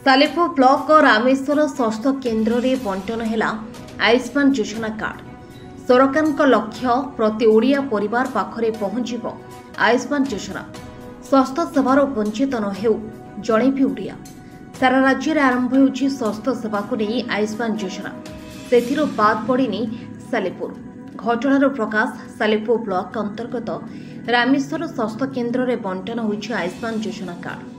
Salepur block और रामेश्वर स्वास्थ्य केन्द्र रे बंटन है आयुष्मान योजना कार्ड। सरकार लक्ष्य प्रति ओडिया परिवार पाखरे पहुंचब आयुष्मान योजना। स्वास्थ्य सेवार वंचित न हेउ जणे भी ओडिया। सारा राज्य में आरंभ होउछि स्वास्थ्य सेवा को नहीं आयुष्मान योजना। सेथिरो बाद पड़िनी सालेपुर। घटनार प्रकाश सालेपुर ब्लॉक अंतर्गत रामेश्वर स्वास्थ्य केन्द्र रे बंटन होइछि आयुष्मान योजना कार्ड।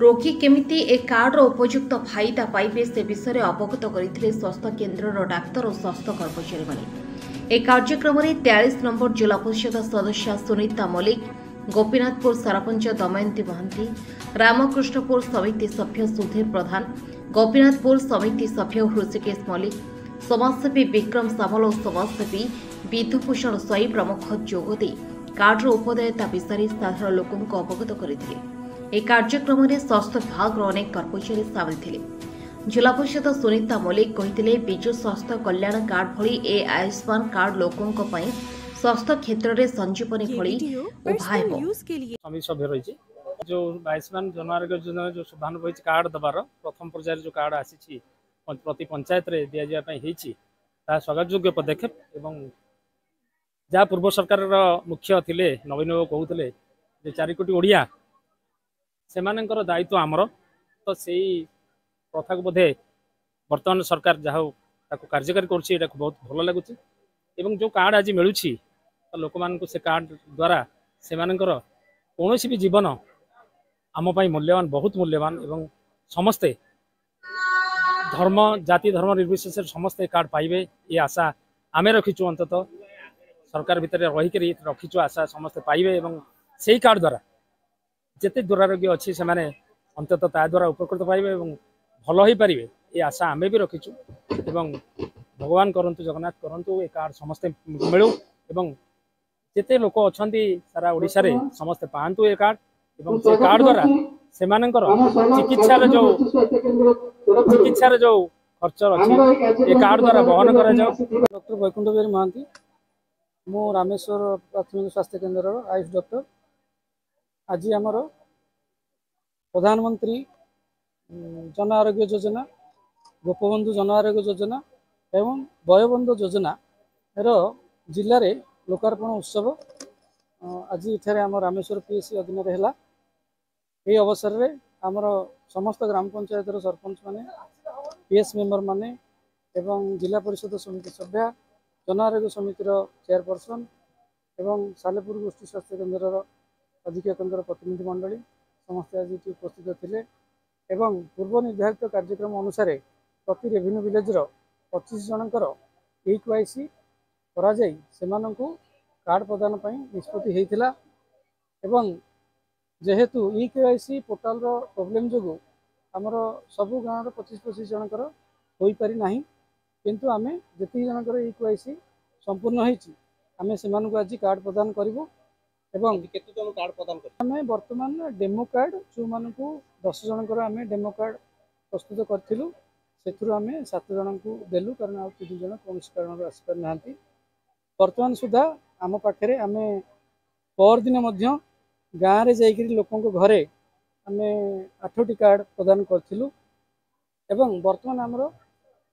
रोगी केमिति ए कार्डर उपयुक्त फायदा पाइबे से विषय अवगत करथिले स्वास्थ्य केन्द्रर डाक्तर और स्वास्थ्य कर्मचारी माने। ए कार्यक्रम में 43 नंबर जिला परिषद सदस्य सुनीता मल्लिक, गोपीनाथपुर सरपंच दमयंती महांती, रामकृष्णपुर समिति सभ्य सुधीर प्रधान, गोपीनाथपुर समिति सभ्य हृषिकेश मल्लिक, समाजसेवी विक्रम सामल और समाजसेवी विधुभूषण स्वाई प्रमुख जोगदे कार्डर उपदेयता विषय साधारण लोक अवगत करथिले। एक कार्यक्रम में स्वास्थ्य विभाग अनेक कर्मचारी सामिल थे। जिला परिषद सुनीता मल्लिक कहिथिले विजु स्वास्थ्य कल्याण कार्ड भली ए आयुष्मान कार्ड लोकों स्वास्थ्य क्षेत्र में संजीवनी भली सभ्य रही जो आयुष्मान जन आरोग्य योजना जो शुभारंभ होती कार्ड दबार प्रथम पर्यायर जो कार्ड आसी प्रति पंचायत रे दि जावाई स्वागतयोग्य पदक्षेप एवं जहाँ पूर्व सरकार मुख्य थिले नवीन बाबू कहते 4 कोटी ओडिया सेमानंकर दायित्व आमर तो से प्रथा को बोधे वर्तमान सरकार जहाँ कार्यकारी कर बहुत भल लगुच जो कार्ड आज मिलूँ तो लोक मान से कार्ड द्वारा सेमानंकर कौन भी जीवन आम मूल्यवान बहुत मूल्यवान एवं समस्ते धर्म जाति धर्म निर्विशेष समस्ते कार्ड पाइबे ये आशा आम रखीचु अंतत सरकार भितर रहीकि रखीचु आशा समस्ते पाइबे एवं से कार्ड द्वारा जिते दुरारोग्य अच्छी से माने अंततः ता द्वारा उपकृत पाइबे एवं भल हो पारे ये आशा आमे भी रखीचु एवं भगवान करंतु जगन्नाथ करंतु ए कार्ड समस्ते मिलू एवं जिते लोक अच्छा सारा ओडिशा रे समस्ते पांतु ए कार्ड एवं से कार्ड द्वारा सेमानंकर चिकित्सार जो खर्च अच्छी ए कार्ड द्वारा बहन करा जाओ। डॉक्टर वैकुंठ बिहारी महांती मु रामेश्वर प्राथमिक स्वास्थ्य केन्द्र आयुष डॉक्टर। आज आमर प्रधानमंत्री जन आरोग्य योजना, गोपबंधु जन आरोग्य योजना एवं वयोबंधु योजना जिले में लोकार्पण उत्सव आज इठारे आम रामेश्वर पीएससी अधीन है। ये अवसर में आमर समस्त ग्राम पंचायत सरपंच माने पीएस मेंबर माने एवं जिला परिषद समिति सभ्या जन आरोग्य समितिर चेयरपर्सन एवं सालेपुर गोष्ठी स्वास्थ्य केन्द्र अधिकारी केन्द्र प्रतिनिधि मंडली समस्त आज उपस्थित थे एवं पूर्व निर्धारित कार्यक्रम अनुसार प्रति रेवेन्यू विलेज 25 जनकर EKYC करा जाई सेमानंकु कार्ड प्रदान पई निष्पत्ति हेतिला एवं जेहेतु EKYC पोर्टाल रो प्रॉब्लम जोगु हमर सबु गाँव 25-25 जनकर होई पारि नाही किंतु आमे जति जनकर EKYC संपूर्ण होईची आमे सेमानंकु आज कार्ड प्रदान करिवो एवं केते जन कार्ड प्रदान कर आमे वर्तमान डेमो कार्ड जो मानकु 10 जनकर आमे डेमो कार्ड प्रस्तुत करथिलु सेथुर आमे 7 जनकु देलु कारण आ 3 जन कोन कारण आसी पर नांती। वर्तमान सुधा आम पाखरे आमे पर दिन मध्य गाँव रे जाई करी लोकन को घरे आमे 8टी कार्ड प्रदान करथिलु एवं वर्तमान हमरो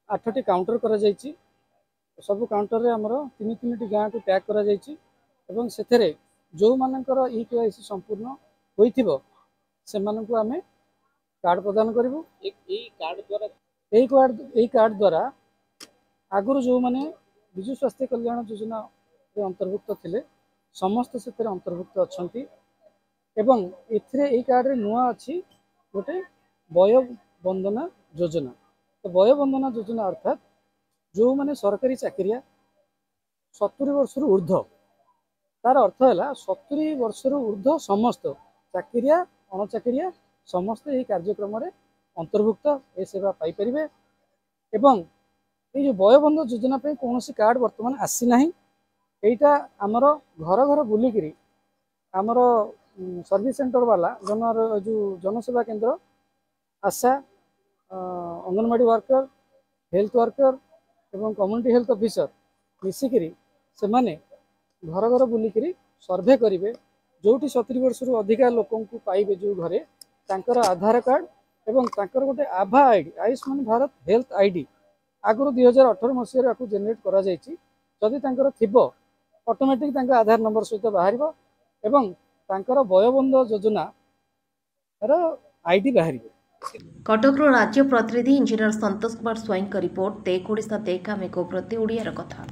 8टी काउंटर करा जाईची। सब काउंटर रे हमरो 3-3टी गाँव को टैग करा जाईची एवं सेथरे जो मानकर EKYC संपूर्ण होइथिबो सेमानंकु आमे कार्ड प्रदान करिवु। एई कार्ड द्वारा आगुरु जो माने विजु स्वास्थ्य कल्याण योजना रे अंतर्भुक्त थिले समस्त सेतरे अंतर्भुक्त अछंती एवं एथिरे एई कार्ड रे नुआ अछि गोटे वय वंदना योजना। तो वय वंदना योजना अर्थात जो माने सरकारी चाकरिया 70 वर्ष ऊर्ध्व तार अर्थ है 70 वर्ष ऊर्ध्व समस्त चाकरिया अणचाकरिया समस्त यही कार्यक्रम में अंतर्भुक्त ए सेवा पाई परिबे एवं ये वयोबंधु योजना पे कौन सी कार्ड वर्तमान आसी नाही। एटा आमर घर घर बुलिकी आमर सर्विस सेंटर वाला जो जनसेवा केंद्र आशा अंगनवाड़ी वर्कर हेल्थ वर्कर एवं कम्युनिटी हेल्थ ऑफिसर मिसिकी से माने घर घर बुलिकी सर्वे करेंगे जोटी 70 वर्ष अधिका लोक पाइबे जो घरे तांकर आधार कार्ड एवं तांकर गोटे आभा ID Ayushman Bharat health ID आगुरी 2018 मसीह जेनेट करा जायछि जदि तांकर थिबो ऑटोमेटिक तांकर आधार नंबर सहित बाहर एवं तांकर वयोबंध योजना रो आईडी बाहर। कटकरो राज्य प्रतिनिधि इंजीनियर संतोष कुमार स्वाईं का रिपोर्ट तेक ओडिशा तेक आमे को प्रति ओडियार कथा।